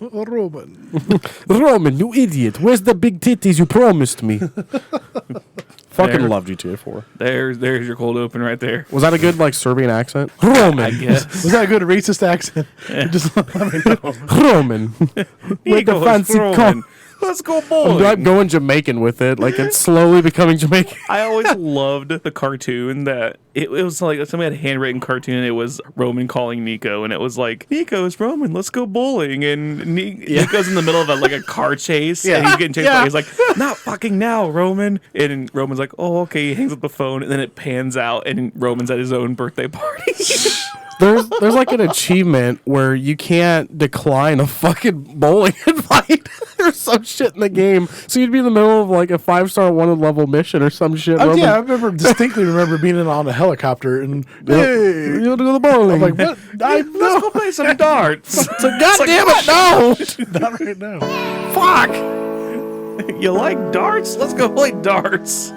Roman. Roman, you idiot. Where's the big titties you promised me? Fucking love GTA 4. There's your cold open right there. Was that a good, like, Serbian accent? Roman. I guess. Was that a good racist accent? Just let me know. Roman. With the fancy Roman. Let's go bowling. I'm going Jamaican with it. Like, it's slowly becoming Jamaican. I always loved the cartoon that it was like somebody had a handwritten cartoon. And it was Roman calling Nico, and it was like, Nico, it's Roman. Let's go bowling. And Nico's in the middle of a car chase, and he's getting chased. By, he's like, not fucking now, Roman. And Roman's like, oh, okay. He hangs up the phone, and then it pans out, and Roman's at his own birthday party. There's like an achievement where you can't decline a fucking bowling invite. There's some shit in the game. So you'd be in the middle of like a 5-star wanted level mission or some shit. Oh, yeah, I distinctly remember being on a helicopter and hey, you want to go to the bowling? I'm like, what? Let's go play some darts. So goddamn it, no! Not right now. Fuck! You like darts? Let's go play darts.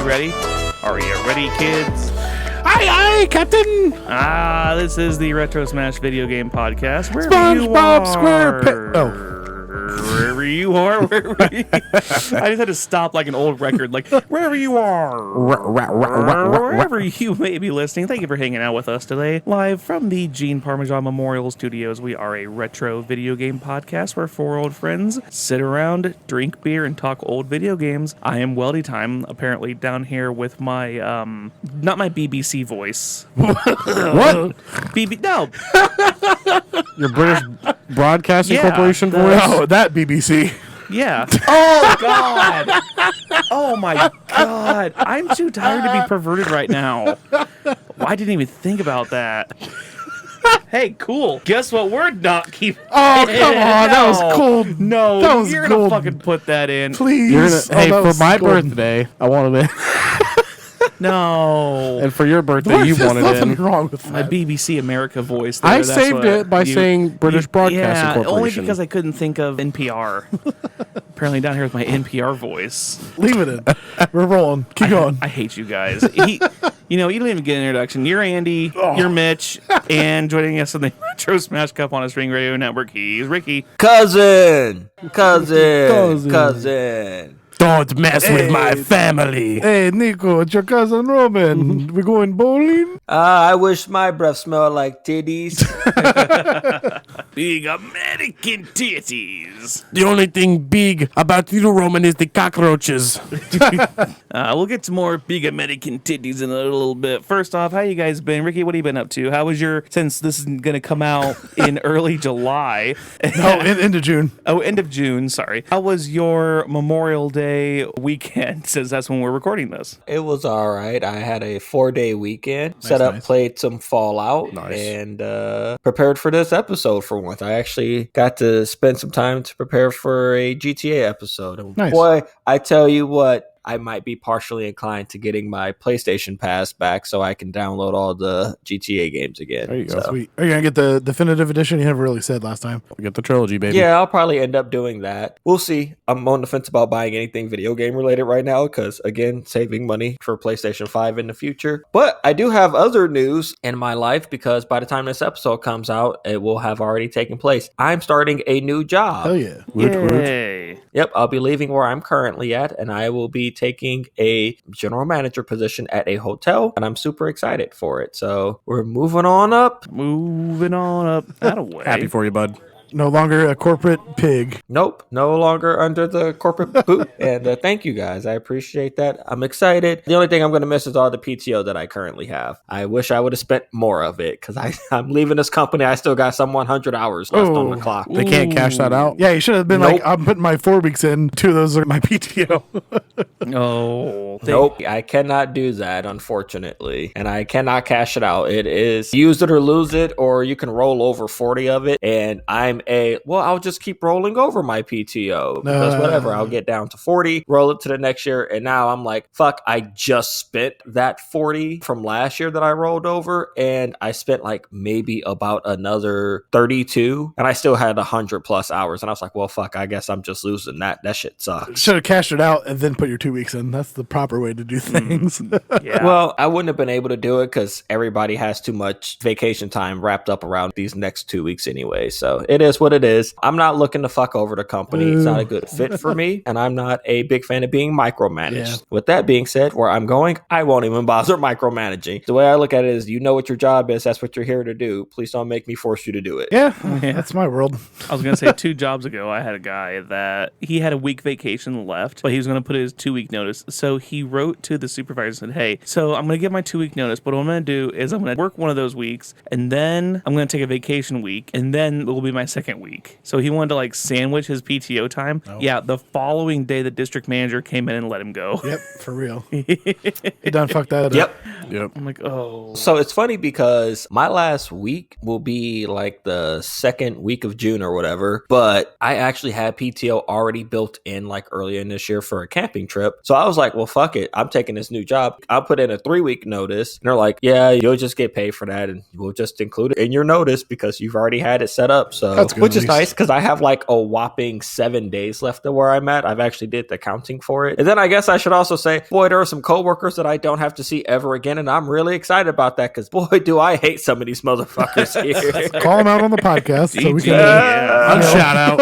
Ready? Are you ready, kids? Aye, Captain! This is the Retro Smash Video Game Podcast. SpongeBob SquarePants. Wherever you are, wherever you... I just had to stop like an old record, like, wherever you are, wherever you may be listening. Thank you for hanging out with us today. Live from the Gene Parmesan Memorial Studios, we are a retro video game podcast where 4 old friends sit around, drink beer, and talk old video games. I am Weldy Time, apparently down here with my, not my BBC voice. What? No. Your British Broadcasting Corporation voice? Oh, that BBC. Yeah. Oh, God. Oh, my God. I'm too tired to be perverted right now. I didn't even think about that. Hey, cool. Guess what? We're not keeping. Oh, come on. That was cold. No, that was you're golden. Gonna fucking put that in. Please. Hey, for my birthday, I wanted it. No. And for your birthday, you wanted There's nothing it. wrong with My that. BBC America voice. There. I That's saved what it by saying British Broadcasting Corporation. Only because I couldn't think of NPR. Apparently down here with my NPR voice. Leave it in. We're rolling. Keep going. I hate you guys. You don't even get an introduction. You're Andy. You're Mitch. And joining us on the Retro Smash Cup on a String Radio Network, he's Ricky. Cousin. Don't mess with my family. Hey, Nico, it's your cousin Roman. We going bowling? I wish my breath smelled like titties. Big American titties. The only thing big about you, Roman, is the cockroaches. We'll get to more big American titties in a little bit. First off, how you guys been? Ricky, what have you been up to? How was since this is going to come out in early July. No, end of June. Oh, end of June, sorry. How was your Memorial Day weekend, since that's when we're recording this? It was all right. I had a 4-day weekend. Set up, played some Fallout, and prepared for this episode for once. I actually got to spend some time to prepare for a GTA episode. And boy, I tell you what, I might be partially inclined to getting my PlayStation Pass back so I can download all the GTA games again. There you go. Sweet. Are you going to get the definitive edition? You never really said last time. We get the trilogy, baby. Yeah, I'll probably end up doing that. We'll see. I'm on the fence about buying anything video game related right now because, again, saving money for PlayStation 5 in the future. But I do have other news in my life because by the time this episode comes out, it will have already taken place. I'm starting a new job. Hell yeah. Yay. Yep, I'll be leaving where I'm currently at, and I will be taking a general manager position at a hotel, and I'm super excited for it. So we're moving on up. Moving on up. That-a-way. Happy for you, bud. No longer a corporate pig. Nope, no longer under the corporate boot. And thank you guys. I appreciate that. I'm excited. The only thing I'm going to miss is all the PTO that I currently have. I wish I would have spent more of it because I'm leaving this company. I still got some 100 hours left on the clock. They can't cash that out. Yeah, you should have been Nope. like, I'm putting my 4 weeks in. 2 of those are my PTO. Oh. Nope, I cannot do that, unfortunately. And I cannot cash it out. It is use it or lose it, or you can roll over 40 of it. And I'll just keep rolling over my PTO because whatever, I'll get down to 40, roll it to the next year. And now I'm like, fuck, I just spent that 40 from last year that I rolled over. And I spent like maybe about another 32 and I still had 100 plus hours. And I was like, well, fuck, I guess I'm just losing that. That shit sucks. Should have cashed it out and then put your 2 weeks in. That's the proper way to do things. Yeah. Well, I wouldn't have been able to do it because everybody has too much vacation time wrapped up around these next 2 weeks anyway. So it is what it is. I'm not looking to fuck over the company. It's not a good fit for me. And I'm not a big fan of being micromanaged. Yeah. With that being said, where I'm going, I won't even bother micromanaging. The way I look at it is, you know what your job is. That's what you're here to do. Please don't make me force you to do it. Yeah, that's my world. I was going to say 2 jobs ago, I had a guy that he had a week vacation left, but he was going to put his 2-week notice. So he wrote to the supervisor and said, hey, so I'm going to give my 2-week notice, but what I'm going to do is I'm going to work one of those weeks, and then I'm going to take a vacation week, and then it will be my second week. So he wanted to like sandwich his PTO time. Oh. Yeah, the following day, the district manager came in and let him go. Yep, for real. He done fucked that up. Yep. I'm like, oh. So it's funny because my last week will be like the second week of June or whatever, but I actually had PTO already built in like earlier in this year for a camping trip. So I was like, well, fuck it. I'm taking this new job. I'll put in a 3-week notice. And they're like, yeah, you'll just get paid for that. And we'll just include it in your notice because you've already had it set up. So, that's good, which is nice because I have like a whopping 7 days left of where I'm at. I've actually did the counting for it. And then I guess I should also say, boy, there are some coworkers that I don't have to see ever again. And I'm really excited about that because boy, do I hate some of these motherfuckers here. Call them out on the podcast so we can unshout out.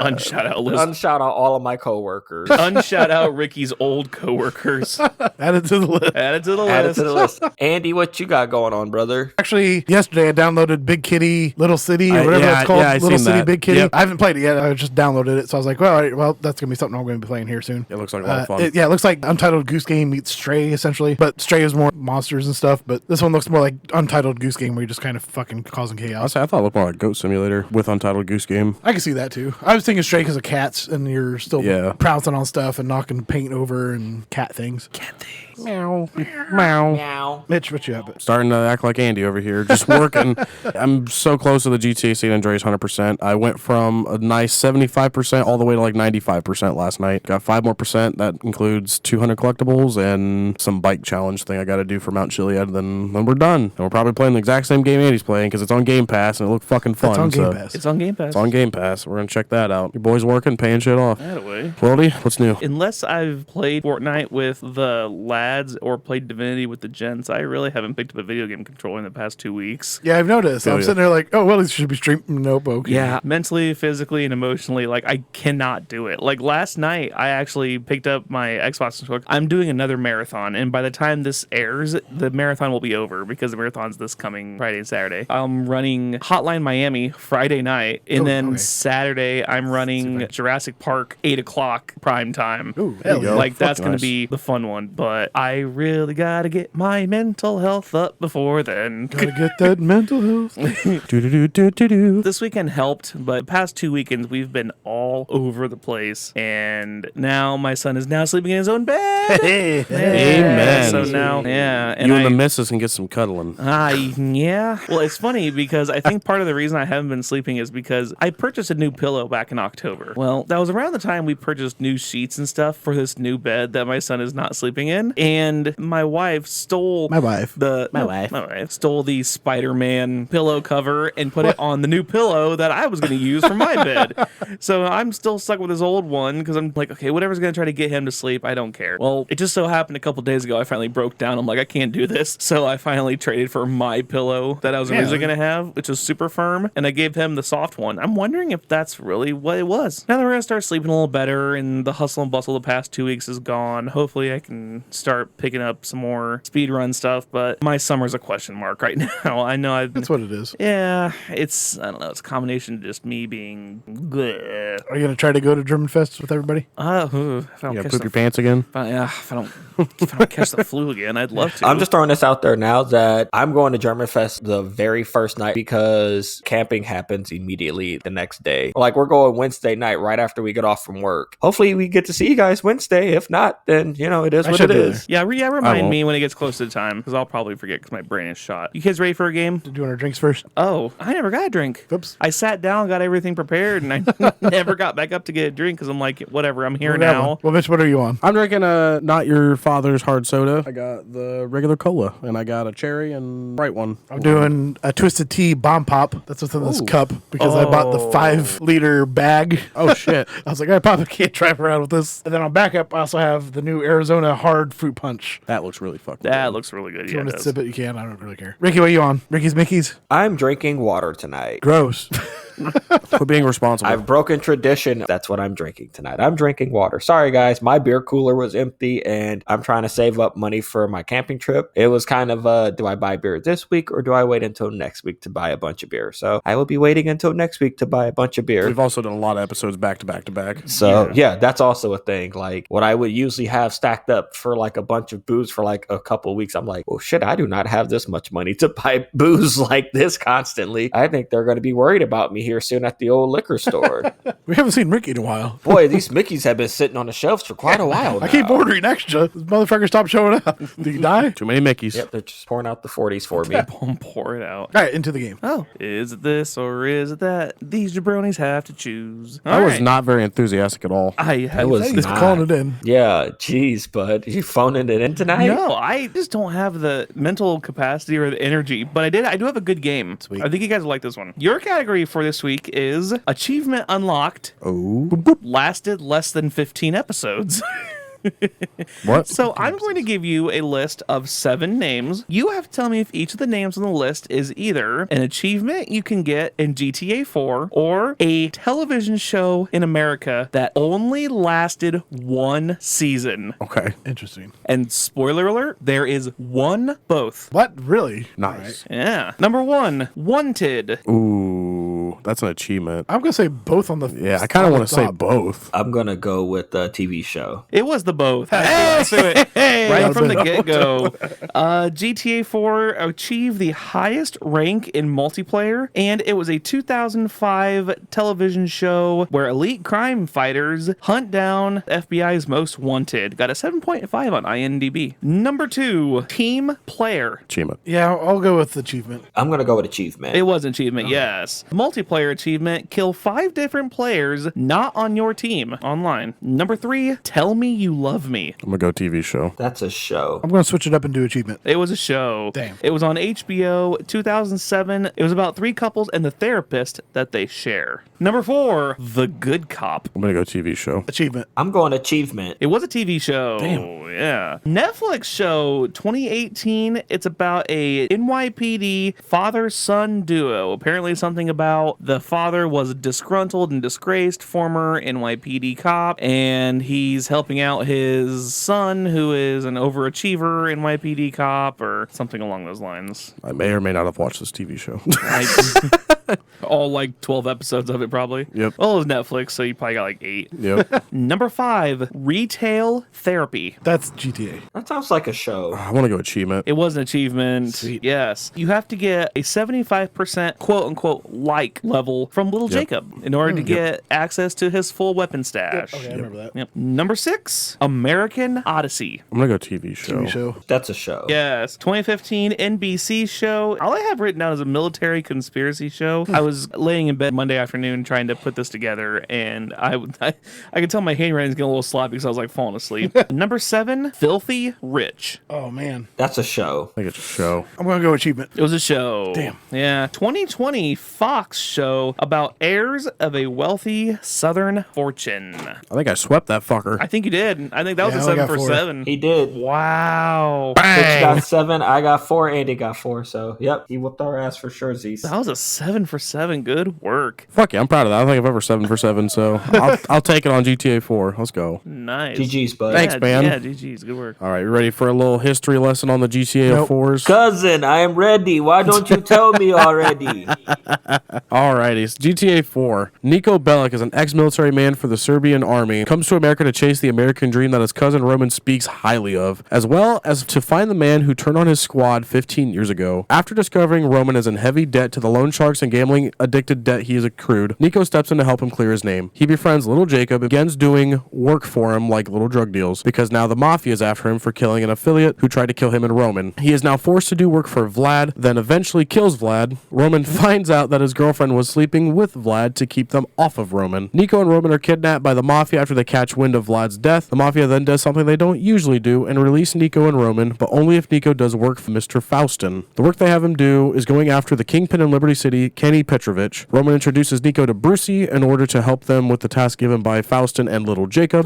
Unshout out list. Unshout out all of my coworkers. Unshout out Ricky's old coworkers. Add it to the list. Add it to the Add it list. to the list. Andy, what you got going on, brother? Actually, yesterday I downloaded Big Kitty, Little City, or whatever it's called. Little City, Big Kitty. Yep. I haven't played it yet. I just downloaded it. So I was like, well, all right, well, that's going to be something I'm going to be playing here soon. It looks like a lot of fun. It looks like Untitled Goose Game meets Stray, essentially. But Stray is more monsters and stuff. But this one looks more like Untitled Goose Game, where you're just kind of fucking causing chaos. I thought it looked more like Goat Simulator with Untitled Goose Game. I can see that, too. I was thinking Stray because of cats, and you're still pouncing on stuff and knocking paint over and cat things. Cat things. Meow. Meow. Meow. Mitch, what you have? Starting to act like Andy over here. Just working. I'm so close to the GTA San Andreas 100%. I went from a nice 75% all the way to like 95% last night. Got 5 more percent. That includes 200 collectibles and some bike challenge thing I got to do for Mount Chiliad. Then we're done. And we're probably playing the exact same game Andy's playing because it's on Game Pass and it looked fucking fun. It's on Game Pass. It's on Game Pass. It's on Game Pass. We're going to check that out. Your boy's working, paying shit off. That-a-way. Weldy, what's new? Unless I've played Fortnite with the lads or played Divinity with the gents, I really haven't picked up a video game controller in the past 2 weeks. Yeah, I've noticed. I'm sitting there like, oh, well, it should be streaming. Nope, okay. Yeah, mentally, physically, and emotionally, like, I cannot do it. Like, last night, I actually picked up my Xbox controller. I'm doing another marathon, and by the time this airs, the marathon will be over because the marathon's this coming Friday and Saturday. I'm running Hotline Miami Friday night, and then Saturday, I'm running Jurassic Park 8 o'clock prime time. Ooh, hell yeah. Like, that's going to be the fun one, but I really gotta get my mental health up before then. Gotta get that mental health. This weekend helped, but the past 2 weekends we've been all over the place, and now my son is now sleeping in his own bed. Amen. So now, and you and the missus can get some cuddling. Yeah. Well, it's funny because I think part of the reason I haven't been sleeping is because I purchased a new pillow back in October. Well, that was around the time we purchased new sheets and stuff for this new bed that my son is not sleeping in. and my wife stole stole the Spider-Man pillow cover and put it on the new pillow that I was going to use for my bed. So I'm still stuck with this old one because I'm like, okay, whatever's going to try to get him to sleep, I don't care. Well, it just so happened a couple days ago, I finally broke down. I'm like, I can't do this. So I finally traded for my pillow that I was originally going to have, which was super firm, and I gave him the soft one. I'm wondering if that's really what it was. Now that we're going to start sleeping a little better and the hustle and bustle the past 2 weeks is gone, hopefully I can start picking up some more speed run stuff, but my summer's a question mark right now. I know that's what it is. Yeah, it's, I don't know, it's a combination of just me being good. Are you going to try to go to German Fest with everybody? If I don't You poop your pants again? If I don't catch the flu again, I'd love to. I'm just throwing this out there now that I'm going to German Fest the very first night because camping happens immediately the next day. Like, we're going Wednesday night right after we get off from work. Hopefully we get to see you guys Wednesday. If not, then, it is what it is. Yeah, remind me when it gets close to the time because I'll probably forget because my brain is shot. You kids ready for a game? Do you want our drinks first? Oh, I never got a drink. Oops. I sat down, got everything prepared, and I never got back up to get a drink because I'm like, whatever, I'm here now. Well, Mitch, what are you on? I'm drinking a Not Your Father's hard soda. I got the regular cola, and I got a cherry and bright one. I'm doing a Twisted Tea Bomb Pop. That's what's in this cup because I bought the 5-liter bag. Oh, shit. I was like, I probably can't drive around with this. And then on backup, I also have the new Arizona Hard Fruit Punch. That looks really fucking That good. looks really good. If you want to sip it, you can. I don't really care. Ricky, what are you on? Ricky's Mickey's? I'm drinking water tonight. Gross. Quit being responsible. I've broken tradition. That's what I'm drinking tonight. I'm drinking water. Sorry, guys. My beer cooler was empty, and I'm trying to save up money for my camping trip. It was kind of do I buy beer this week, or do I wait until next week to buy a bunch of beer? So I will be waiting until next week to buy a bunch of beer. We've also done a lot of episodes back to back to back. So, yeah, that's also a thing. Like, what I would usually have stacked up for, like, a bunch of booze for, like, a couple of weeks, I'm like, well, shit, I do not have this much money to buy booze like this constantly. I think they're going to be worried about me here soon at the old liquor store. We haven't seen Ricky in a while. Boy, these Mickeys have been sitting on the shelves for quite a while now. I keep ordering extra. This motherfucker stopped showing up. Did you die? Too many Mickeys. Yep, they're just pouring out the 40s for me. Pour it out. All right, into the game. Oh, is it this or is it that? These jabronis have to choose. I was not very enthusiastic at all. I was He's not. calling it in. Yeah, geez, bud. You phoning it in tonight? No, I just don't have the mental capacity or the energy, but I do have a good game. Sweet. I think you guys will like this one. Your category for this week is Achievement Unlocked. Oh. Lasted less than 15 episodes. What? So I'm going to give you a list of 7 names. You have to tell me if each of the names on the list is either an achievement you can get in GTA 4 or a television show in America that only lasted 1 season. Okay. Interesting. And spoiler alert, there is one both. What? Really? Nice. Yeah. Number 1, Wanted. Ooh, that's an achievement. I'm going to say both on the... Yeah, I kind of want to say both. I'm going to go with the TV show. It was the both. Right from the get-go. GTA 4 achieved the highest rank in multiplayer, and it was a 2005 television show where elite crime fighters hunt down FBI's most wanted. Got a 7.5 on IMDb. Number 2, Team Player. Achievement. Yeah, I'll go with achievement. I'm going to go with achievement. It was an achievement, yes. Multiplayer achievement, kill 5 different players not on your team online. Number 3, Tell Me You Love Me. I'm going to go TV show. That's a show. I'm going to switch it up and do achievement. It was a show. Damn. It was on HBO 2007. It was about 3 couples and the therapist that they share. Number 4, The Good Cop. I'm going to go TV show. Achievement. I'm going achievement. It was a TV show. Damn. Yeah. Netflix show 2018. It's about a NYPD father-son duo. Apparently something about the father was a disgruntled and disgraced former NYPD cop, and he's helping out his son, who is an overachiever NYPD cop, or something along those lines. I may or may not have watched this TV show. All like 12 episodes of it, probably. Yep. Well, it was Netflix, so you probably got like 8. Yep. Number 5, Retail Therapy. That's GTA. That sounds like a show. I want to go achievement. It was an achievement. Sweet. Yes. You have to get a 75% quote unquote like level from Little Jacob in order to get access to his full weapon stash. Okay, I remember that. Yep. Number 6, American Odyssey. I'm going to go TV show. TV show. That's a show. Yes. 2015 NBC show. All I have written down is a military conspiracy show. show. I was laying in bed Monday afternoon trying to put this together, and I could tell my handwriting's getting a little sloppy because I was like falling asleep. Number 7, Filthy Rich. Oh, man. That's a show. I think it's a show. I'm going to go achievement. It was a show. Damn. Yeah. 2020 Fox show about heirs of a wealthy Southern fortune. I think I swept that fucker. I think you did. I think that was Yeah, a I 7 got for 4. 7. He did. Wow. Bitch got 7, I got 4, Andy got 4. So, yep, he whooped our ass for sure, Zeus. That was a 7 for 7. Good work. Fuck yeah, I'm proud of that. I don't think I've ever 7 for 7, so I'll take it on GTA 4. Let's go. Nice. GG's, bud. Thanks, man. Yeah, GG's. Good work. All right, you ready for a little history lesson on the GTA 4s? Cousin, I am ready. Why don't you tell me already? Alrighty, GTA 4. Niko Bellic is an ex-military man for the Serbian army. Comes to America to chase the American dream that his cousin Roman speaks highly of, as well as to find the man who turned on his squad 15 years ago. After discovering Roman is in heavy debt to the loan sharks and gambling-addicted debt he has accrued, Niko steps in to help him clear his name. He befriends little Jacob and begins doing work for him like little drug deals, because now the mafia is after him for killing an affiliate who tried to kill him and Roman. He is now forced to do work for Vlad, then eventually kills Vlad. Roman finds out that his girlfriend was sleeping with Vlad to keep them off of Roman. Niko and Roman are kidnapped by the mafia after they catch wind of Vlad's death. The mafia then does something they don't usually do and release Niko and Roman, but only if Niko does work for Mr. Faustin. The work they have him do is going after the kingpin in Liberty City, Kenny Petrovich. Roman introduces Niko to Brucey in order to help them with the task given by Faustin and little Jacob.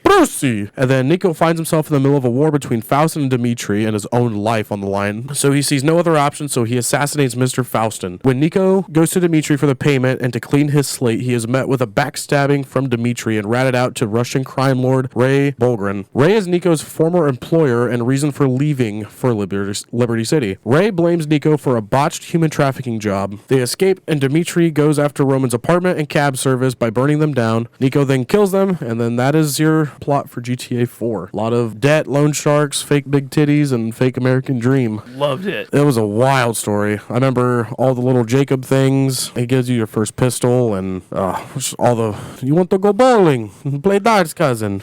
Brucey! And then Niko finds himself in the middle of a war between Faustin and Dmitri and his own life on the line. So he sees no other option, so he assassinates Mr. Faustin. When Niko goes to Dmitri for the payment and to clean his slate, he is met with a backstabbing from Dmitri and ratted out to Russian crime lord Ray Bolgren. Ray is Niko's former employer and reason for leaving for Liberty City. Ray blames Niko for a botched human trafficking job. They escape, and Dmitri goes after Roman's apartment and cab service by burning them down. Niko then kills them, and then that is your plot for GTA 4. A lot of debt, loan sharks, fake big titties, and fake American dream. Loved it. It was a wild story. I remember all the little Jacob things. It gives you your first pistol and all the, you want to go bowling, play darts, cousin.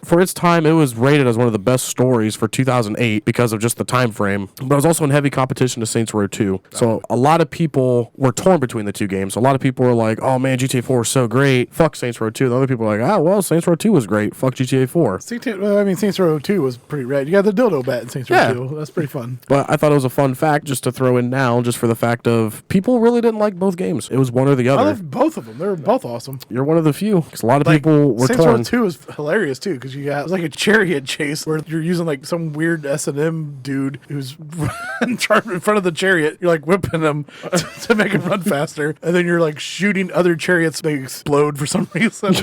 For its time, it was rated as one of the best stories for 2008 because of just the time frame. But it was also in heavy competition to Saints Row 2. So a lot of people were torn between the two games. A lot of people were like, oh man, GTA 4 is so great. Fuck Saints Row 2. The other people were like, well, Saints Row 2 was great. Fuck GTA 4. Saints Row 2 was pretty rad. You got the dildo bat in Saints Row 2. That's pretty fun. But I thought it was a fun fact just to throw in now, just for the fact of people really didn't like both games. It was one or the other. I love both of them. They were both awesome. You're one of the few, because a lot of people were Saints torn. Row 2 is hilarious too, because you got, it was like a chariot chase where you're using like some weird S&M dude who's in front of the chariot. You're like whipping them to make him run faster, and then you're like shooting other chariots. They explode for some reason.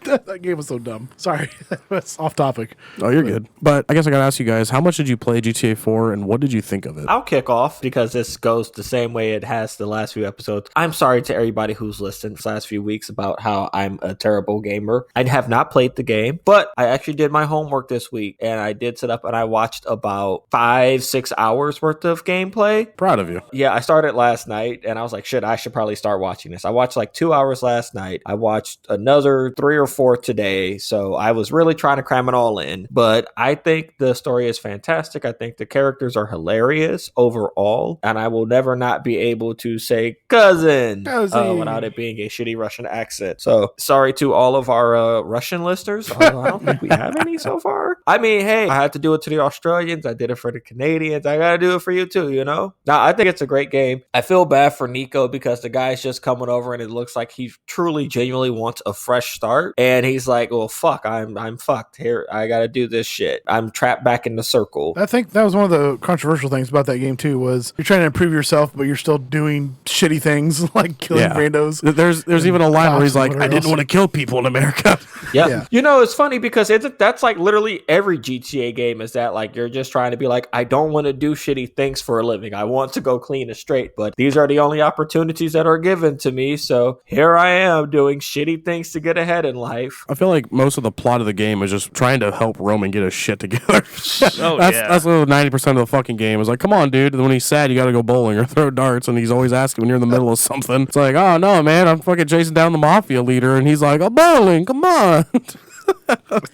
That game was so dumb. Sorry, that's off topic. Oh, you're good. But I guess I gotta ask you guys, how much did you play GTA 4 and what did you think of it? I'll kick off because this goes the same way it has the last few episodes. I'm sorry to everybody who's listened the last few weeks about how I'm a terrible gamer. I have not played the game, but I actually did my homework this week and I did sit up and I watched about 5-6 hours worth of gameplay. Proud of you. Yeah, I started last night and I was like, shit, I should probably start watching this. I watched like 2 hours last night. I watched another 3 or 4 today. So I was really trying to cram it all in. But I think the story is fantastic. I think the characters are hilarious overall. And I will never not be able to say cousin without it being a shitty Russian accent. So sorry to all of our Russian listeners. I don't think we have any so far. I mean, hey, I had to do it to the Australians. I did it for the Canadians. I got to do it for you too, you know? Now, I think it's a great game. I feel bad for Niko because the guy's just coming over and it looks like he truly, genuinely wants a fresh start. And he's like, well, fuck, I'm fucked here. I got to do this shit. I'm trapped back in the circle. I think that was one of the controversial things about that game too, was you're trying to improve yourself, but you're still doing shitty things like killing randos. There's even a line where he's like, I didn't want to kill people in America. Yeah. You know, it's funny because that's like literally every GTA game is that, like, you're just trying to be like, I don't want to do shitty things for a living. I want to go clean and straight, but these are the only opportunities that are given to me. So here I am doing shitty things to get ahead in life. I feel like most of the plot of the game is just trying to help Roman get his shit together. That's 90% of the fucking game. Is like, come on, dude. When he's sad, you got to go bowling or throw darts, and he's always asking when you're in the middle of something. It's like, oh no, man, I'm fucking chasing down the mafia leader, and he's like, oh, bowling, come on.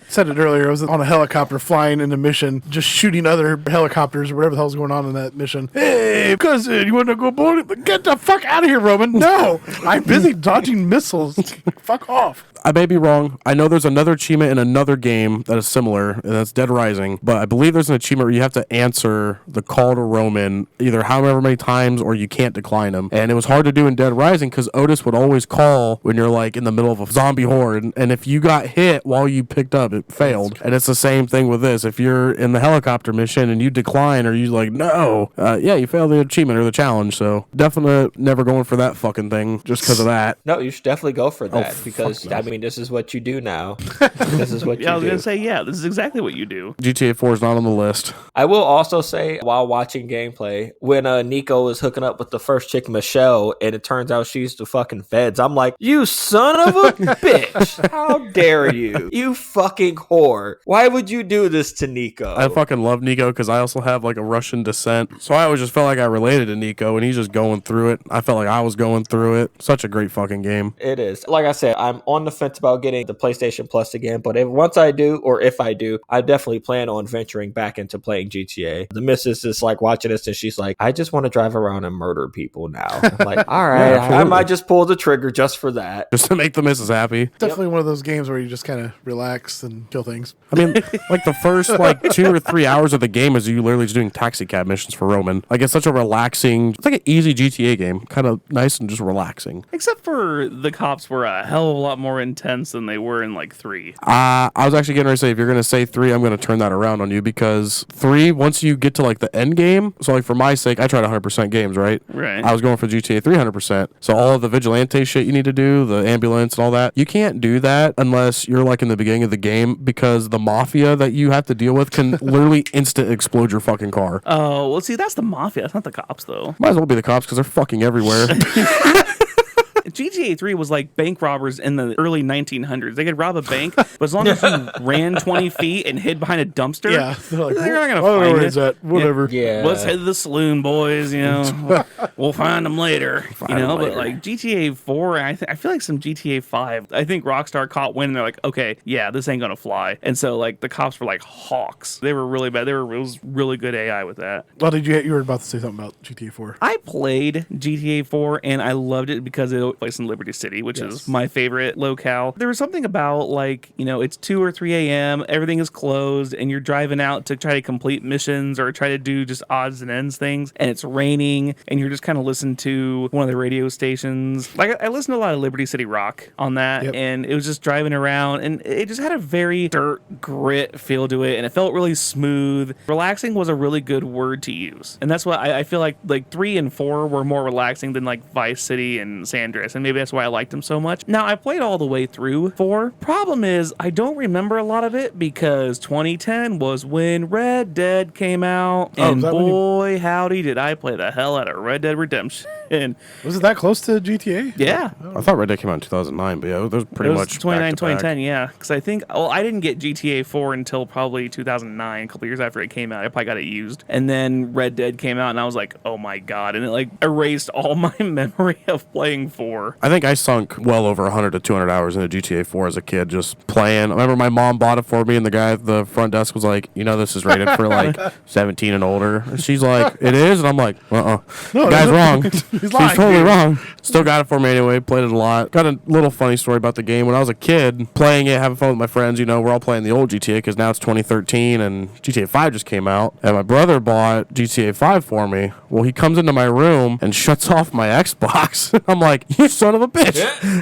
Said it earlier. I was on a helicopter flying in a mission, just shooting other helicopters or whatever the hell's going on in that mission. Hey, cousin, you want to go board? Get the fuck out of here, Roman. No, I'm busy dodging missiles. Fuck off. I may be wrong. I know there's another achievement in another game that is similar, and that's Dead Rising. But I believe there's an achievement where you have to answer the call to Roman either however many times or you can't decline him. And it was hard to do in Dead Rising because Otis would always call when you're like in the middle of a zombie horde. And if you got hit while you picked up, it failed. And it's the same thing with this. If you're in the helicopter mission and you decline or you like, no, yeah, you failed the achievement or the challenge. So definitely never going for that fucking thing just because of that. No, you should definitely go for that because, I mean, this is what you do now. This is what you do. I was going to say, yeah, this is exactly what you do. GTA 4 is not on the list. I will also say, while watching gameplay, when Nico was hooking up with the first chick, Michelle, and it turns out she's the fucking feds, I'm like, you son of a bitch. How dare you? You fucking whore. Why would you do this to Nico? I fucking love Nico because I also have like a Russian descent. So I always just felt like I related to Nico and he's just going through it. I felt like I was going through it. Such a great fucking game. It is. Like I said, I'm on the fence about getting the PlayStation Plus again, but if I do, I definitely plan on venturing back into playing GTA. The missus is like watching this and she's like, I just want to drive around and murder people now. I'm like, all right, I might just pull the trigger just for that. Just to make the missus happy. Definitely one of those games where you just kind of relax and kill things. I mean, like the first like 2 or 3 hours of the game is you literally just doing taxi cab missions for Roman. Like it's such a relaxing, it's like an easy GTA game. Kind of nice and just relaxing. Except for the cops were a hell of a lot more intense than they were in like 3. I was actually getting ready to say, if you're going to say 3, I'm going to turn that around on you because 3, once you get to like the end game, so like for my sake, I tried 100% games, right? Right. I was going for GTA 300%. So all of the vigilante shit you need to do, the ambulance and all that, you can't do that unless you're like in the beginning of the game because the mafia that you have to deal with can literally instant explode your fucking car. Oh, well, see, that's the mafia. That's not the cops, though. Might as well be the cops because they're fucking everywhere. GTA 3 was like bank robbers in the early 1900s. They could rob a bank, but as long as you ran 20 feet and hid behind a dumpster, Yeah, they're like, they're not going to oh, find where you. is that? Whatever. Yeah. Let's head to the saloon, boys. You know, we'll find them later. But like GTA 4, I feel like some GTA 5. I think Rockstar caught wind and they're like, okay, yeah, this ain't gonna fly. And so like the cops were like hawks. They were really bad. It was really good AI with that. Well, you were about to say something about GTA 4. I played GTA 4 and I loved it because it took place in Liberty City, which is my favorite locale. There was something about like, you know, it's 2 or 3 a.m., everything is closed, and you're driving out to try to complete missions or try to do just odds and ends things, and it's raining, and you're just kind of listening to one of the radio stations. Like, I listened to a lot of Liberty City Rock on that, and it was just driving around, and it just had a very dirt grit feel to it, and it felt really smooth. Relaxing was a really good word to use, and that's what I feel like 3 and 4 were more relaxing than like Vice City and San Andreas, and maybe that's why I liked them so much. Now, I played all the way through 4. Problem is, I don't remember a lot of it because 2010 was when Red Dead came out, and boy, howdy, did I play the hell out of Red Dead Redemption. Was it that close to GTA? Yeah. I thought Red Dead came out in 2009, but yeah, it was pretty much 29, back to back. 2010, yeah. Because I think, I didn't get GTA 4 until probably 2009, a couple years after it came out. I probably got it used. And then Red Dead came out, and I was like, oh my God. And it like erased all my memory of playing 4. I think I sunk well over 100 to 200 hours into GTA 4 as a kid, just playing. I remember my mom bought it for me, and the guy at the front desk was like, you know, this is rated for like 17 and older. And she's like, it is? And I'm like, No, the guy's wrong. He's lying. He's totally wrong. Still got it for me anyway, played it a lot. Got a little funny story about the game. When I was a kid, playing it, having fun with my friends, you know, we're all playing the old GTA because now it's 2013 and GTA 5 just came out. And my brother bought GTA 5 for me. Well, he comes into my room and shuts off my Xbox. I'm like, you son of a bitch.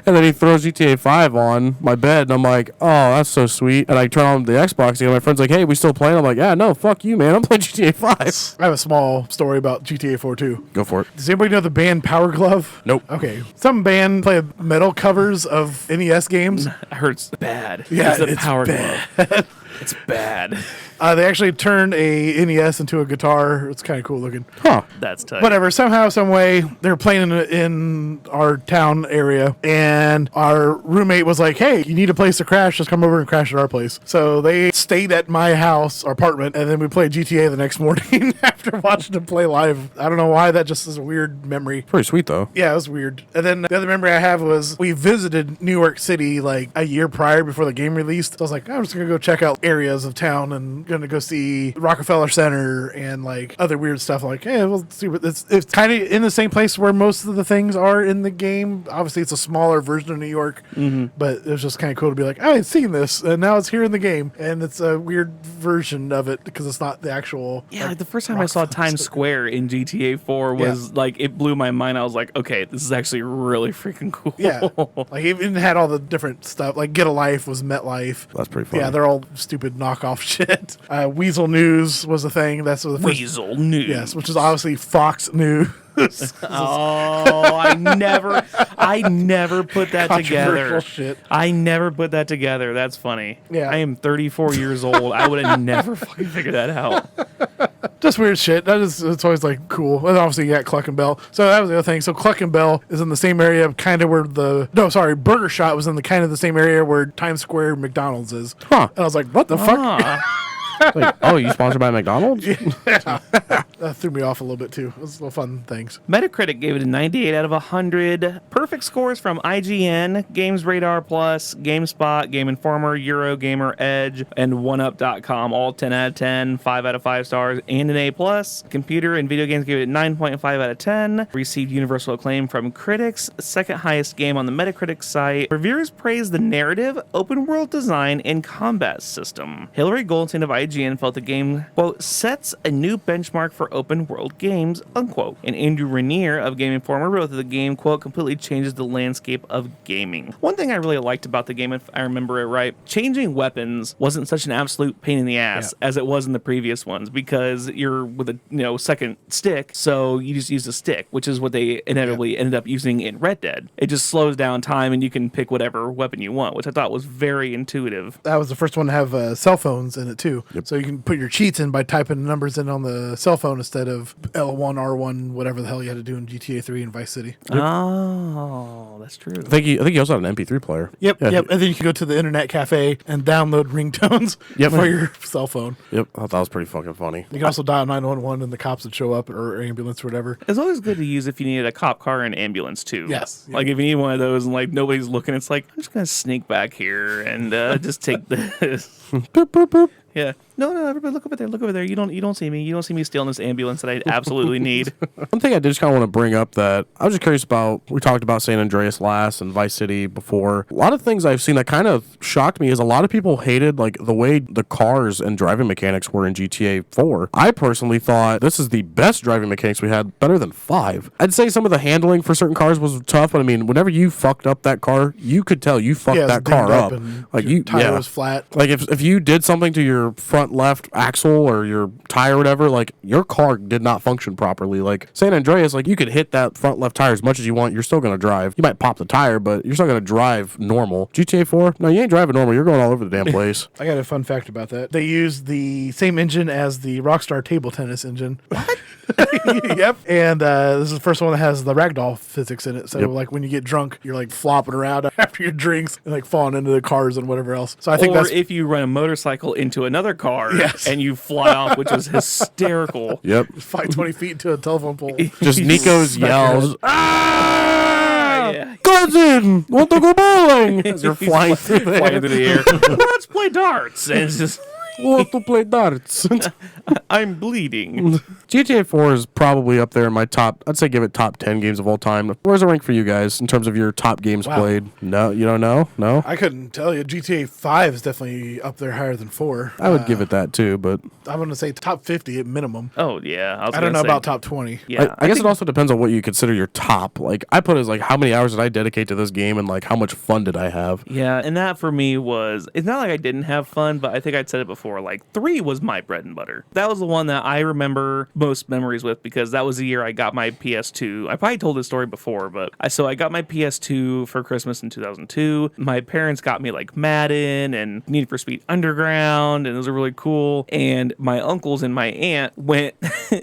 And then he throws GTA 5 on my bed, and I'm like, oh, that's so sweet. And I turn on the Xbox, and my friend's like, hey, we still playing? I'm like, yeah, no, fuck you, man. I'm playing GTA 5. I have a small story about GTA 4 too. Go for it. Does anybody know the band Power Glove? Nope. Okay. Some band play metal covers of NES games. It hurts bad. Yeah, it's the it's Power bad. Glove. It's bad. They actually turned a NES into a guitar. It's kind of cool looking. Huh. That's tight. Whatever. Somehow, some way, they were playing in our town area, and our roommate was like, "Hey, you need a place to crash? Just come over and crash at our place." So they stayed at my house, our apartment, and then we played GTA the next morning after watching them play live. I don't know why. That just is a weird memory. Pretty sweet though. Yeah, it was weird. And then the other memory I have was we visited New York City like a year prior before the game released. So I was like, I'm just gonna go check out areas of town and gonna go see Rockefeller Center and like other weird stuff. Like, hey, we'll see what it's kind of in the same place where most of the things are in the game. Obviously, it's a smaller version of New York, but it was just kind of cool to be like, I had seen this, and now it's here in the game, and it's a weird version of it because it's not the actual. Yeah, like the first time I saw Times Square in GTA 4 was like, it blew my mind. I was like, okay, this is actually really freaking cool. Yeah, like it even had all the different stuff. Like Get a Life was MetLife. That's pretty funny. Yeah, they're all stupid knockoff shit. Weasel News was a thing. That's the first. Weasel News. Yes, which is obviously Fox News. Oh, I never put that together. Controversial shit. I never put that together. That's funny. Yeah. I am 34 years old. I would have never fucking figured that out. Just weird shit. It's always like cool. And obviously you got Cluck and Bell. So that was the other thing. So Cluck and Bell is in the same area, kind of where Burger Shot was in the kind of the same area where Times Square McDonald's is. Huh. And I was like, what the fuck? Like, oh, you sponsored by McDonald's? That threw me off a little bit too. It was little fun things. Metacritic gave it a 98 out of 100. Perfect scores from IGN, Games Radar Plus, GameSpot, Game Informer, Eurogamer, Edge, and OneUp.com. All 10 out of 10, 5 out of 5 stars, and an A+. Computer and Video Games gave it 9.5 out of 10. Received universal acclaim from critics. Second highest game on the Metacritic site. Reviewers praised the narrative, open world design, and combat system. Hillary Goldstein of IGN felt the game, quote, sets a new benchmark for open world games, unquote. And Andrew Raniere of Game Informer wrote that the game, quote, completely changes the landscape of gaming. One thing I really liked about the game, if I remember it right, changing weapons wasn't such an absolute pain in the ass as it was in the previous ones, because you're with a second stick, so you just use a stick, which is what they inevitably ended up using in Red Dead. It just slows down time and you can pick whatever weapon you want, which I thought was very intuitive. That was the first one to have cell phones in it too. Yep. So you can put your cheats in by typing numbers in on the cell phone instead of L1, R1, whatever the hell you had to do in GTA 3 and Vice City. Yep. Oh, that's true. I think you also had an MP3 player. Yep. And then you can go to the internet cafe and download ringtones for your cell phone. Yep. I thought that was pretty fucking funny. You can also dial 911 and the cops would show up, or ambulance or whatever. It's always good to use if you needed a cop car and ambulance too. Yes. Like if you need one of those and like nobody's looking, it's like, I'm just going to sneak back here and just take this. Boop, boop, boop. Yeah. No, everybody look over there. Look over there. You don't see me. You don't see me stealing this ambulance that I absolutely need. One thing I did just kind of want to bring up that I was just curious about, we talked about San Andreas last and Vice City before. A lot of things I've seen that kind of shocked me is a lot of people hated like the way the cars and driving mechanics were in GTA 4. I personally thought this is the best driving mechanics we had, better than 5. I'd say some of the handling for certain cars was tough, but I mean, whenever you fucked up that car, you could tell you fucked that car up. Like your tire was flat. Like if you did something to your front left axle or your tire or whatever, like your car did not function properly. Like San Andreas, like you could hit that front left tire as much as you want, you're still gonna drive. You might pop the tire, but you're still gonna drive normal. GTA 4, no, you ain't driving normal, you're going all over the damn place. I got a fun fact about that. They used the same engine as the Rockstar table tennis engine. What? Yep. And this is the first one that has the ragdoll physics in it. So like when you get drunk, you're like flopping around after your drinks and like falling into the cars and whatever else. So I think that's if you run a motorcycle into another car and you fly off, which was hysterical. Yep. Fly 20 feet into a telephone pole. Just Nico's yells. Yeah. Cousssiin, want to go bowling? As you're flying through the air. Let's play darts. And it's just want to play darts. I'm bleeding. GTA 4 is probably up there in my top, I'd say give it top 10 games of all time. Where's the rank for you guys in terms of your top games played? No, you don't know? No? I couldn't tell you. GTA 5 is definitely up there higher than 4. I would give it that too, but I'm going to say top 50 at minimum. Oh, yeah. I don't know about top 20. Yeah, I guess it also depends on what you consider your top. Like, I put it as like how many hours did I dedicate to this game and like how much fun did I have? Yeah, and that for me was, it's not like I didn't have fun, but I think I'd said it before. 4. Like 3 was my bread and butter. That was the one that I remember most memories with because that was the year I got my PS2. I probably told this story before, but I got my PS2 for Christmas in 2002. My parents got me like Madden and Need for Speed Underground, and those are really cool. And my uncles and my aunt went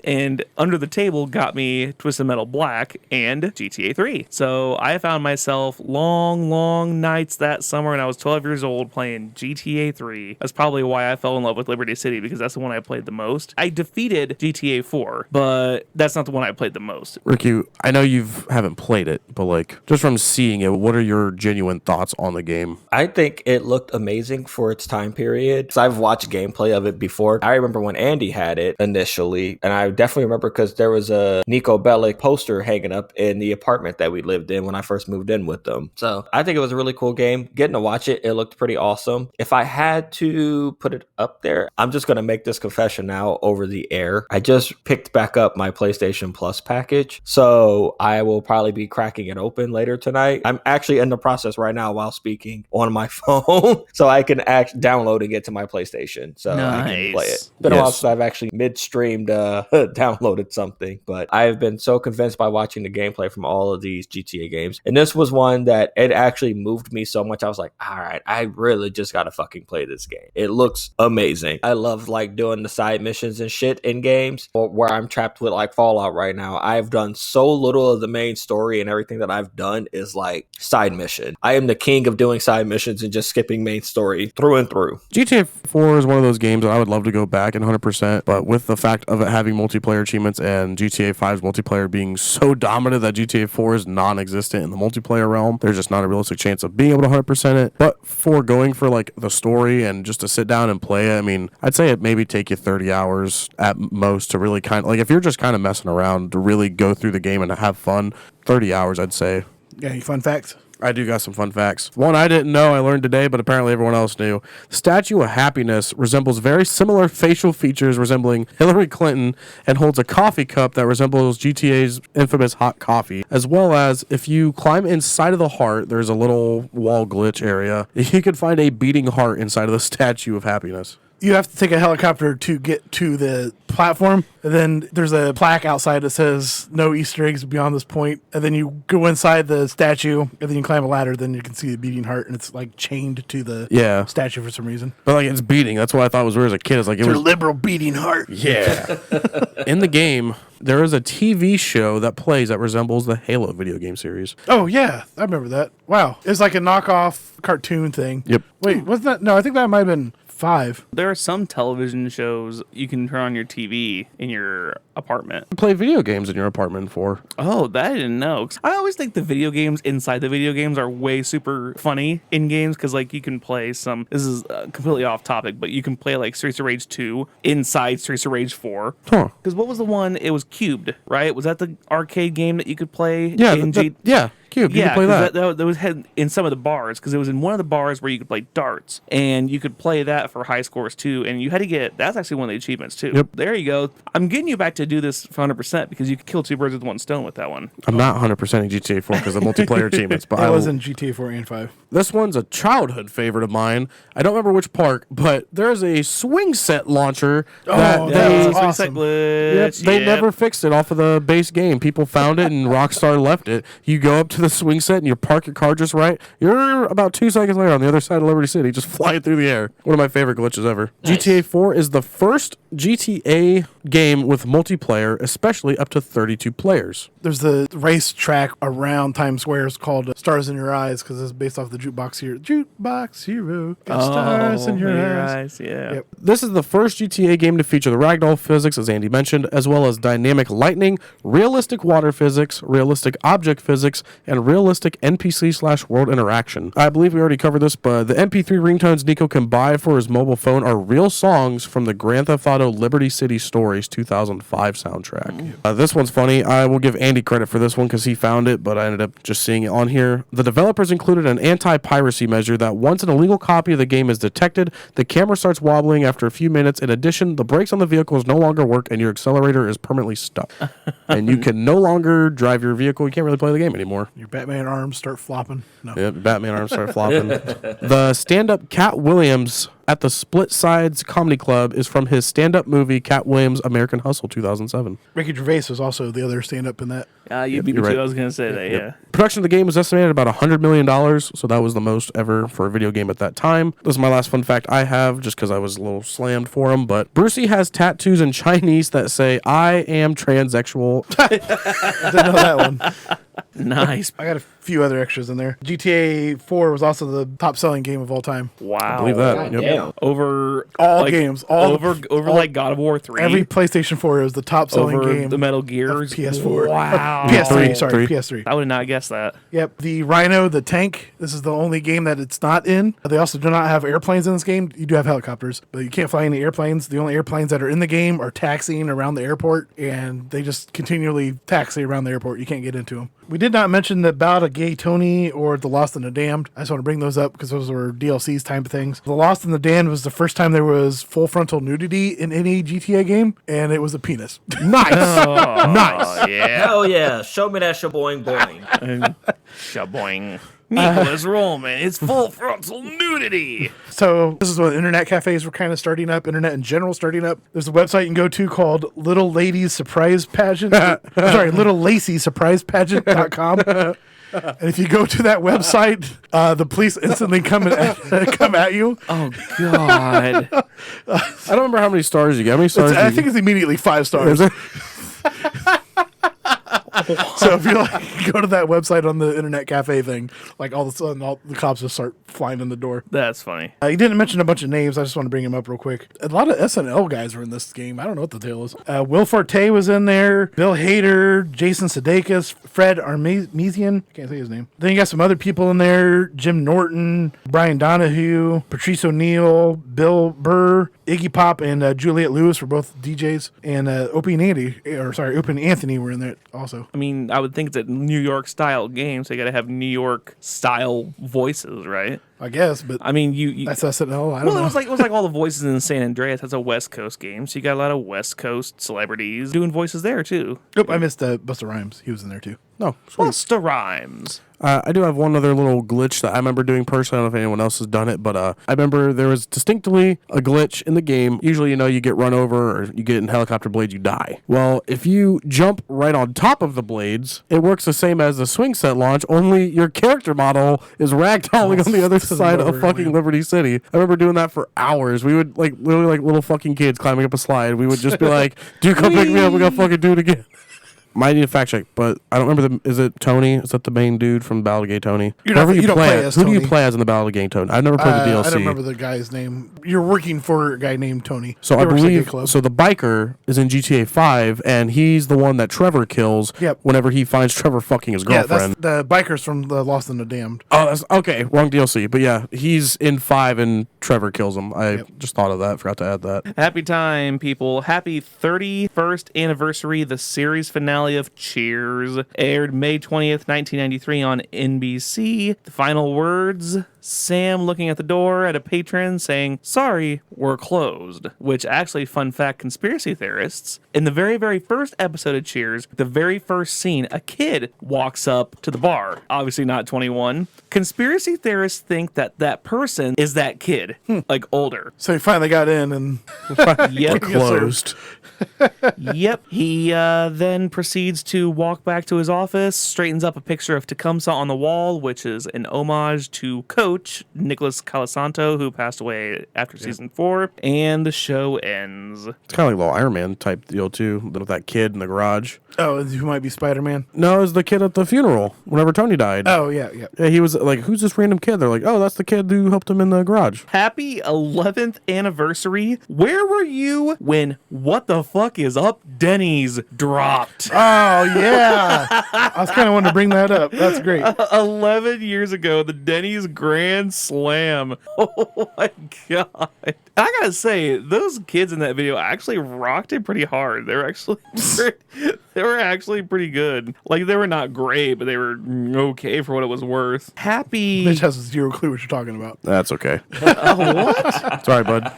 and under the table got me Twisted Metal Black and GTA 3. So I found myself long nights that summer when I was 12 years old playing GTA 3. That's probably why I fell in love with Liberty City, because that's the one I played the most. I defeated GTA 4, but that's not the one I played the most. Ricky, I know you haven't played it, but like just from seeing it, what are your genuine thoughts on the game? I think it looked amazing for its time period. So I've watched gameplay of it before. I remember when Andy had it initially, and I definitely remember because there was a Nico Bellic poster hanging up in the apartment that we lived in when I first moved in with them. So I think it was a really cool game. Getting to watch it, it looked pretty awesome. If I had to put it up there, I'm just going to make this confession now over the air. I just picked back up my PlayStation Plus package, so I will probably be cracking it open later tonight. I'm actually in the process right now while speaking on my phone, so I can download and get to my PlayStation, so I can play it. It's been a while since I've actually mid-streamed downloaded something, but I've been so convinced by watching the gameplay from all of these GTA games, and this was one that it actually moved me so much. I was like, all right, I really just gotta fucking play this game. It looks amazing. I love like doing the side missions and shit in games, or where I'm trapped with like Fallout right now. I've done so little of the main story, and everything that I've done is like side mission. I am the king of doing side missions and just skipping main story through and through. GTA 4 is one of those games that I would love to go back and 100%, but with the fact of it having multiplayer achievements and GTA 5's multiplayer being so dominant that GTA 4 is non-existent in the multiplayer realm, there's just not a realistic chance of being able to 100% it. But for going for like the story and just to sit down and play it, I mean, I'd say it maybe take you 30 hours at most to really kind of, like if you're just kind of messing around to really go through the game and have fun, 30 hours I'd say. Yeah, any fun facts? I do got some fun facts. One I didn't know, I learned today, but apparently everyone else knew. The Statue of Happiness resembles very similar facial features resembling Hillary Clinton and holds a coffee cup that resembles GTA's infamous hot coffee, as well as if you climb inside of the heart, there's a little wall glitch area. You can find a beating heart inside of the Statue of Happiness. You have to take a helicopter to get to the platform, and then there's a plaque outside that says no Easter eggs beyond this point, and then you go inside the statue, and then you climb a ladder, then you can see the beating heart, and it's like chained to the statue for some reason. But like it's beating. That's what I thought was weird as a kid. It's like it was a liberal beating heart. Yeah. In the game, there is a TV show that plays that resembles the Halo video game series. Oh yeah, I remember that. Wow, it's like a knockoff cartoon thing. Yep. Wait, wasn't that? No, I think that might have been 5. There are some television shows you can turn on your TV in your apartment. Play video games in your apartment for. Oh, that I didn't know. I always think the video games inside the video games are way super funny in games because like you can play some, this is completely off topic, but you can play like Streets of Rage 2 inside Streets of Rage 4. Huh. Because what was the one? It was Cubed, right? Was that the arcade game that you could play? Yeah, yeah. Cube, you can play that. That was in some of the bars, because it was in one of the bars where you could play darts, and you could play that for high scores too, and you had to get, that's actually one of the achievements too. Yep. There you go. I'm getting you back to do this for 100% because you could kill 2 birds with 1 stone with that one. I'm not 100%ing GTA 4 because of multiplayer achievements, but I was in GTA 4 and 5. This one's a childhood favorite of mine. I don't remember which park, but there's a swing set launcher that was awesome. they never fixed it off of the base game. People found it and Rockstar left it. You go up to the swing set and you park your car just right. You're about 2 seconds later on the other side of Liberty City, just flying through the air. One of my favorite glitches ever. Nice. GTA 4 is the first GTA game with multiplayer, especially up to 32 players. There's the racetrack around Times Square. It's called Stars in Your Eyes because it's based off the Jukebox Hero. Jukebox Hero, got stars in your eyes. Yeah. Yep. This is the first GTA game to feature the ragdoll physics, as Andy mentioned, as well as dynamic lightning, realistic water physics, realistic object physics, and realistic NPC/world interaction. I believe we already covered this, but the MP3 ringtones Nico can buy for his mobile phone are real songs from the Grand Theft Auto Liberty City Stories 2005 soundtrack. This one's funny. I will give Andy credit for this one because he found it, but I ended up just seeing it on here. The developers included an anti-piracy measure that once an illegal copy of the game is detected, the camera starts wobbling after a few minutes. In addition, the brakes on the vehicles no longer work and your accelerator is permanently stuck. And you can no longer drive your vehicle. You can't really play the game anymore. Your Batman arms start flopping. No. Yep, Batman arms start flopping. The stand-up Cat Williams at the Split Sides Comedy Club is from his stand-up movie Cat Williams' American Hustle 2007. Ricky Gervais was also the other stand-up in that. You beat me you're too. right. I was going to say that, yeah. Production of the game was estimated at about $100 million, so that was the most ever for a video game at that time. This is my last fun fact I have, just because I was a little slammed for him, but Brucey has tattoos in Chinese that say, "I am transsexual." I didn't know that one. Nice. I got a few other extras in there. GTA 4 was also the top-selling game of all time. Wow. I believe that. God Yep. damn. Over All games. over like God of War 3. Every PlayStation 4 was the top-selling over game. the Metal Gears. PS4. Wow. PS3, sorry, Three. PS3. I would not guess that. Yep, the Rhino, the tank. This is the only game that it's not in. They also do not have airplanes in this game. You do have helicopters, but you can't fly any airplanes. The only airplanes that are in the game are taxiing around the airport, and they just continually taxi around the airport. You can't get into them. We did not mention the Ballad of Gay Tony or The Lost and the Damned. I just want to bring those up because those were DLCs type of things. The Lost and the Damned was the first time there was full frontal nudity in any GTA game, and it was a penis. Nice. Nice. Yeah. Hell yeah. Show me that shaboing boing. Shaboing. Nicholas Roman. It's full frontal nudity. So this is when internet cafes were kind of starting up, internet in general starting up. There's a website you can go to called Little Ladies Surprise Pageant. Sorry, Little Lacy Surprise Pageant.com. And if you go to that website, the police instantly come at you. Oh, God. I don't remember how many stars you get. How many stars? I think it's immediately 5 stars. Is it? So if you go to that website on the internet cafe thing, like all of a sudden all the cops just start flying in the door. That's funny. You didn't mention a bunch of names. I just want to bring them up real quick. A lot of SNL guys were in this game. I don't know what the deal is. Will Forte was in there. Bill Hader, Jason Sudeikis, Fred Armisian. Can't say his name. Then you got some other people in there. Jim Norton, Brian Donahue, Patrice O'Neill, Bill Burr, Iggy Pop, and Juliette Lewis were both DJs. And Opie and Anthony were in there also. I mean, I would think it's a New York style game, so you got to have New York style voices, right? I guess, but I mean, you that's SNL. I don't well, know. it was like all the voices in San Andreas. That's a West Coast game, so you got a lot of West Coast celebrities doing voices there too. Nope, I missed Busta Rhymes. He was in there too. No. Sweet. Busta Rhymes. I do have one other little glitch that I remember doing personally. I don't know if anyone else has done it, but I remember there was distinctly a glitch in the game. Usually, you get run over or you get in helicopter blades, you die. Well, if you jump right on top of the blades, it works the same as the swing set launch, only your character model is ragdolling on the other side of fucking Liberty City. I remember doing that for hours. We would, literally like little fucking kids climbing up a slide. We would just be like, dude, come pick me up. We gotta fucking do it again. Might need a fact check, but I don't remember is it Tony? Is that the main dude from Ballad of Gay Tony? You don't play as Who do you Tony. play as in the Ballad of Gay Tony? I've never played the DLC. I don't remember the guy's name. You're working for a guy named Tony. So He I works at Gay believe Club. so. The biker is in GTA 5, and he's the one that Trevor kills. Yep. Whenever he finds Trevor fucking his Yeah, girlfriend. that's the bikers from the Lost and the Damned. Oh, that's okay. Wrong DLC, but yeah, he's in 5, and Trevor kills him. I just thought of that. Forgot to add that. Happy time, people. Happy 31st anniversary, the series finale of Cheers. Aired May 20th, 1993 on NBC. The final words, Sam looking at the door at a patron saying, "Sorry, we're closed." Which actually, fun fact, conspiracy theorists, in the very, very first episode of Cheers, the very first scene, a kid walks up to the bar. Obviously not 21. Conspiracy theorists think that that person is that kid, like older. So he finally got in and Yep. Closed. Yep. He then proceeds to walk back to his office, straightens up a picture of Tecumseh on the wall, which is an homage to Coach Nicholas Colasanto, who passed away after season 4, and the show ends. It's kind of like a little Iron Man type deal too, with that kid in the garage. oh, who might be Spider-Man? No, it was the kid at the funeral whenever Tony died. Oh yeah. Yeah, he was like, "Who's this random kid?" They're like, "Oh, that's the kid who helped him in the garage." Happy 11th anniversary. Where were you when What the Fuck Is Up Denny's dropped? Oh yeah. I was kind of wanting to bring that up. That's great. 11 years ago, the Denny's Grand Slam. Oh my God. I gotta say, those kids in that video actually rocked it pretty hard. They were actually pretty good. Like, they were not great, but they were okay for what it was worth. Happy. Mitch has zero clue what you're talking about. That's okay. What? Sorry, bud.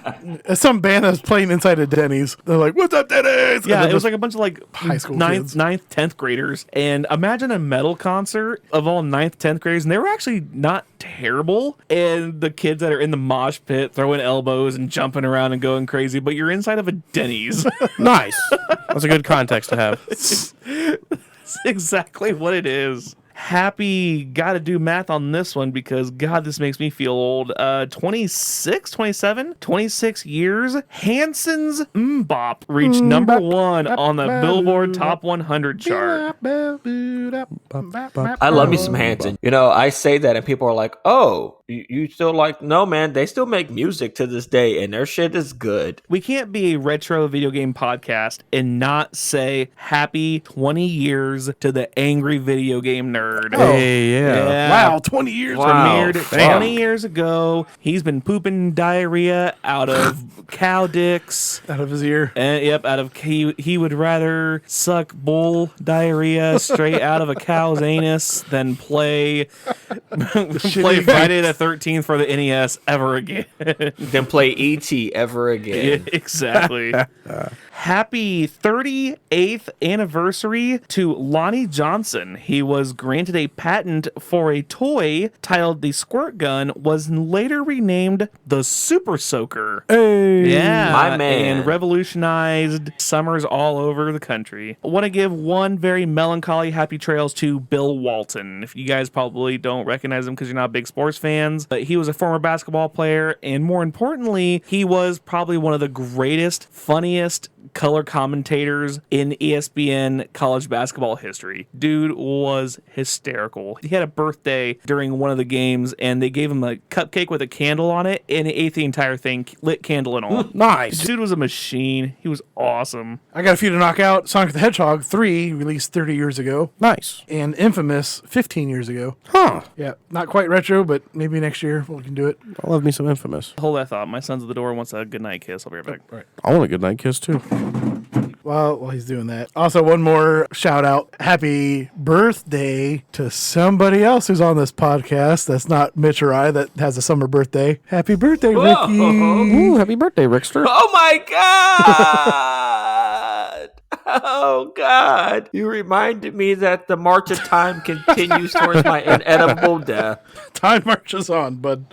Some band that's playing inside of Denny's. They're like, "What's up, Denny's?" Yeah, And it was just like a bunch of like high school ninth, kids. 10th graders. And imagine a metal concert of all 9th, 10th graders. And they were actually not terrible, and the kids that are in the mosh pit throwing elbows and jumping around and going crazy, but you're inside of a Denny's. Nice. That's a good context to have. That's exactly what it is. Happy, gotta do math on this one because, God, this makes me feel old. 26, 27, 26 years. Hanson's Mbop reached number 1 on the Billboard Top 100 chart. I love me some Hanson. You know, I say that and people are like, oh, you still like, no, man, they still make music to this day and their shit is good. We can't be a retro video game podcast and not say happy 20 years to the angry video game nerd. Hey, yeah. Wow, 20 years. Premiered 20 years ago. He's been pooping diarrhea out of cow dicks. Out of his ear. And, yep, out of he would rather suck bull diarrhea straight out of a cow's anus than play Friday the 13th for the NES ever again. Then play E.T. ever again. Yeah, exactly. Happy 38th anniversary to Lonnie Johnson. He was granted a patent for a toy titled the Squirt Gun, was later renamed the Super Soaker. Hey. Yeah, my man. And revolutionized summers all over the country. I want to give one very melancholy happy trails to Bill Walton. If you guys probably don't recognize him because you're not big sports fans, but he was a former basketball player, and more importantly, he was probably one of the greatest, funniest color commentators in ESPN college basketball history. Dude was hysterical. He had a birthday during one of the games, and they gave him a cupcake with a candle on it, and he ate the entire thing, lit candle and all. Nice. Dude was a machine. He was awesome. I got a few to knock out. Sonic the Hedgehog 3 released 30 years ago. Nice. And Infamous 15 years ago. Huh. Yeah, not quite retro, but maybe next year we can do it. I love me some Infamous. Hold that thought. My son's at the door, wants a goodnight kiss. I'll be right back. Right. I want a good night kiss, too. Well, while he's doing that. Also, one more shout out. Happy birthday to somebody else who's on this podcast. That's not Mitch or I that has a summer birthday. Happy birthday, Whoa. Ricky. Ooh, happy birthday, Rickster. Oh my God! Oh God! You reminded me that the march of time continues towards my inedible death. Time marches on, bud.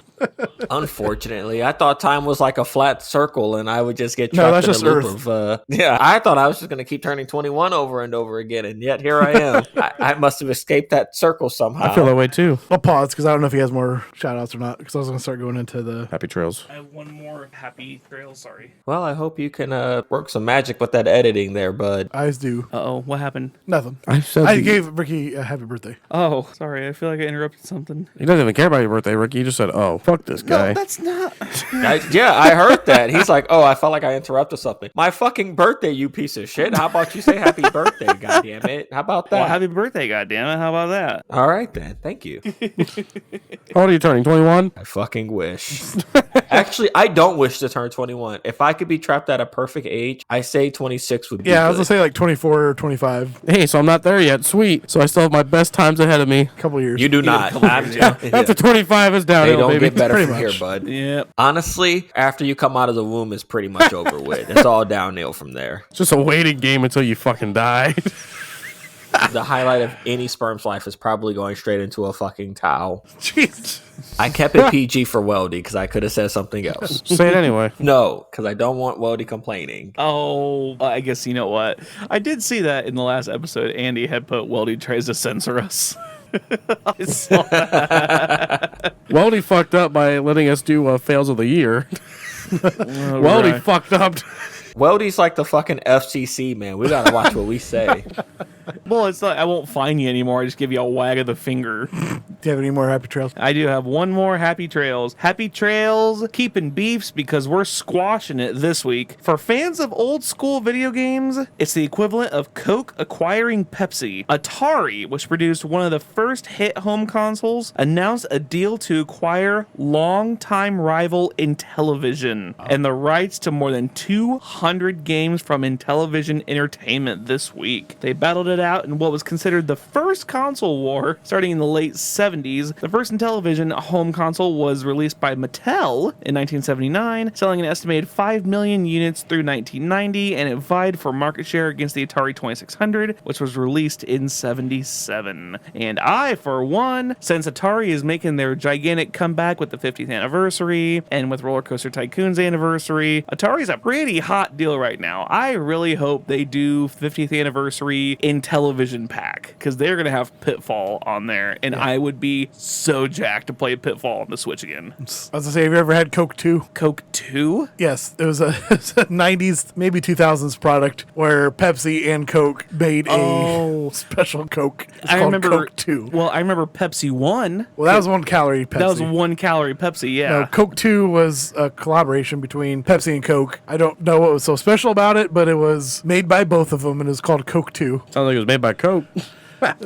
Unfortunately, I thought time was like a flat circle, and I would just get No, trapped that's in a just loop of. Yeah, I thought I was just going to keep turning 21 over and over again, and yet here I am. I must have escaped that circle somehow. I feel that way, too. I'll pause because I don't know if he has more shout outs or not because I was going to start going into the. Happy trails. I have one more happy trail, sorry. Well, I hope you can work some magic with that editing there, bud. Eyes do. Uh-oh, what happened? Nothing. I said I gave Ricky a happy birthday. Oh, sorry, I feel like I interrupted something. He doesn't even care about your birthday, Ricky. He just said, oh, fuck this guy. No, that's not... I heard that. He's like, oh, I felt like I interrupted something. My fucking birthday, you piece of shit. How about you say happy birthday, goddammit? How about that? Well, happy birthday, goddammit. How about that? All right, then. Thank you. How old are you turning? 21? I fucking wish. Actually, I don't wish to turn 21. If I could be trapped at a perfect age, I say 26 would be Yeah, I was good. going to say like 24 or 25. Hey, so I'm not there yet. Sweet. So I still have my best times ahead of me. A couple years. You do not. After 25 is They downhill, don't baby. get better Pretty from here, much. bud. Yep. Honestly, after you come out of the womb, it's pretty much over with. It's all downhill from there. It's just a waiting game until you fucking die. The highlight of any sperm's life is probably going straight into a fucking towel. Jeez. I kept it PG for Weldy because I could have said something else. Say it anyway. No, because I don't want Weldy complaining. Oh, I guess you know what? I did see that in the last episode. Andy had put Weldy tries to censor us. I saw that. Weldy fucked up by letting us do fails of the year. Weldy right. fucked up. Weldy's like the fucking FCC, man. We gotta watch what we say. Well, it's like I won't fine you anymore. I just give you a wag of the finger. Do you have any more happy trails? I do have one more happy trails. Happy trails, keeping beefs because we're squashing it this week. For fans of old school video games, it's the equivalent of Coke acquiring Pepsi. Atari, which produced one of the first hit home consoles, announced a deal to acquire longtime rival Intellivision and the rights to more than 200 games from Intellivision Entertainment this week. They battled it out in what was considered the first console war starting in the late 70s 70s. The first Intellivision home console was released by Mattel in 1979, selling an estimated 5 million units through 1990, and it vied for market share against the Atari 2600, which was released in 77. And I, for one, since Atari is making their gigantic comeback with the 50th anniversary and with Roller Coaster Tycoon's anniversary, Atari's a pretty hot deal right now. I really hope they do 50th anniversary Intellivision pack, because they're going to have Pitfall on there, and I would be so jacked to play Pitfall on the Switch again. I was going to say, have you ever had Coke 2? Coke 2? Yes, it was a 90s, maybe 2000s product where Pepsi and Coke made a special Coke. It's called Coke 2. Well, I remember Pepsi 1. Well, that was 1 calorie Pepsi. That was 1 calorie Pepsi, yeah. No, Coke 2 was a collaboration between Pepsi and Coke. I don't know what was so special about it, but it was made by both of them, and it was called Coke 2. Sounds like it was made by Coke.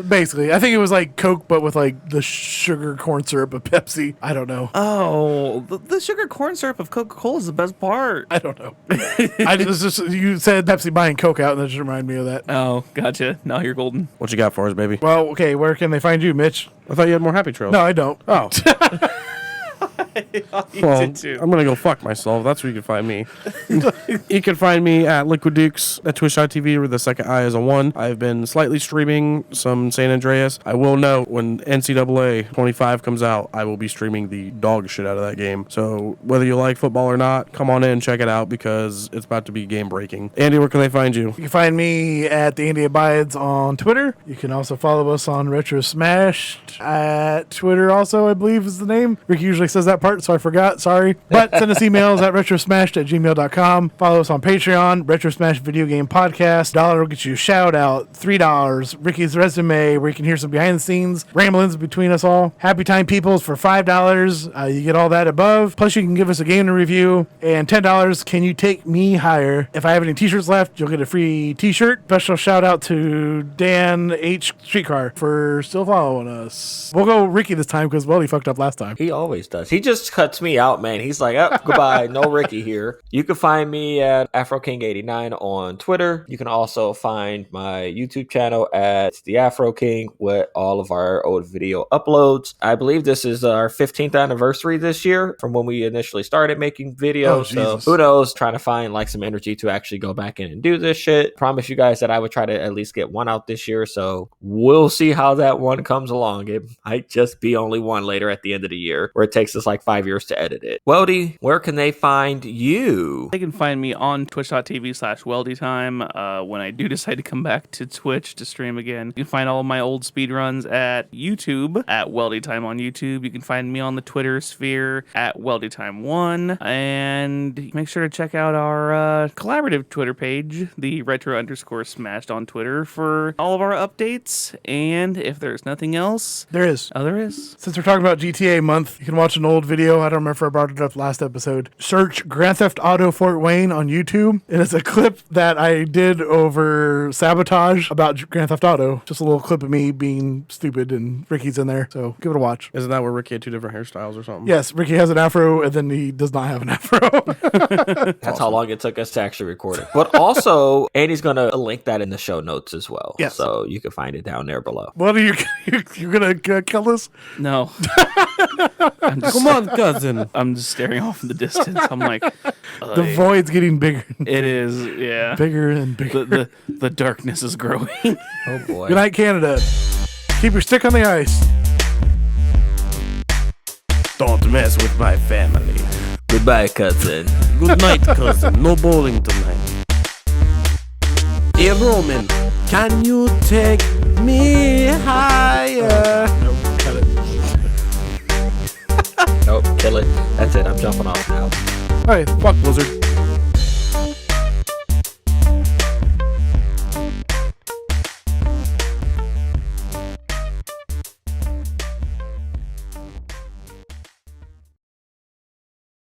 Basically, I think it was like Coke, but with like the sugar corn syrup of Pepsi. I don't know. Oh, the sugar corn syrup of Coca-Cola is the best part. I don't know. You said Pepsi buying Coke out, and that just reminded me of that. Oh, gotcha. Now you're golden. What you got for us, baby? Well, okay, where can they find you, Mitch? I thought you had more happy trails. No, I don't. Oh. Well, I'm too. gonna go fuck myself. That's where you can find me. You can find me at Liquid Dukes at Twitch.tv, where the second I is a 1. I've been slightly streaming some San Andreas. I will note, when NCAA 25 comes out, I will be streaming the dog shit out of that game. So whether you like football or not, come on in, check it out, because it's about to be game breaking. Andy, where can they find you? You can find me at the Andy Abides on Twitter. You can also follow us on Retro Smashed at Twitter also, I believe is the name. Ricky usually says that part, so I forgot. Sorry. But send us emails at retrosmashed@gmail.com. Follow us on Patreon, Retro Smash Video Game Podcast. $1 will get you a shout out. $3, Ricky's Resume, where you can hear some behind the scenes ramblings between us all. Happy Time Peoples for $5. You get all that above. Plus, you can give us a game to review. And $10, Can You Take Me Higher? If I have any t-shirts left, you'll get a free t-shirt. Special shout out to Dan H. Streetcar for still following us. We'll go Ricky this time because, well, he fucked up last time. He always does. He just cuts me out, man. He's like, oh, goodbye. No Ricky here. You can find me at AfroKing89 on Twitter. You can also find my YouTube channel at The Afro King with all of our old video uploads. I believe this is our 15th anniversary this year from when we initially started making videos. So who knows, trying to find like some energy to actually go back in and do this shit. Promise you guys that I would try to at least get one out this year. So we'll see how that one comes along. It might just be only one later at the end of the year, where it takes us like 5 years to edit it. Weldy, where can they find you? They can find me on twitch.tv/weldytime when I do decide to come back to Twitch to stream again. You can find all of my old speedruns at YouTube, at weldytime on YouTube. You can find me on the Twitter sphere at weldytime1. And make sure to check out our collaborative Twitter page, the retro_smashed on Twitter, for all of our updates. And if there's nothing else... There is. Oh, there is. Since we're talking about GTA month, you can watch an old video. I don't remember if I brought it up last episode. Search Grand Theft Auto Fort Wayne on YouTube. And it's a clip that I did over Sabotage about Grand Theft Auto. Just a little clip of me being stupid, and Ricky's in there. So give it a watch. Isn't that where Ricky had 2 different hairstyles or something? Yes, Ricky has an afro, and then he does not have an afro. That's how long it took us to actually record it. But also, Andy's going to link that in the show notes as well. Yes. So you can find it down there below. What are you going to kill us? No. Come on, cousin. I'm just staring off in the distance. I'm like, The void's getting bigger. it is, yeah. Bigger and bigger. The darkness is growing. Oh, boy. Good night, Canada. Keep your stick on the ice. Don't mess with my family. Goodbye, cousin. Good night, cousin. No bowling tonight. Hey, Roman, can you take me higher? Nope, cut it. Nope, kill it. That's it. I'm jumping off now. All right, fuck Blizzard.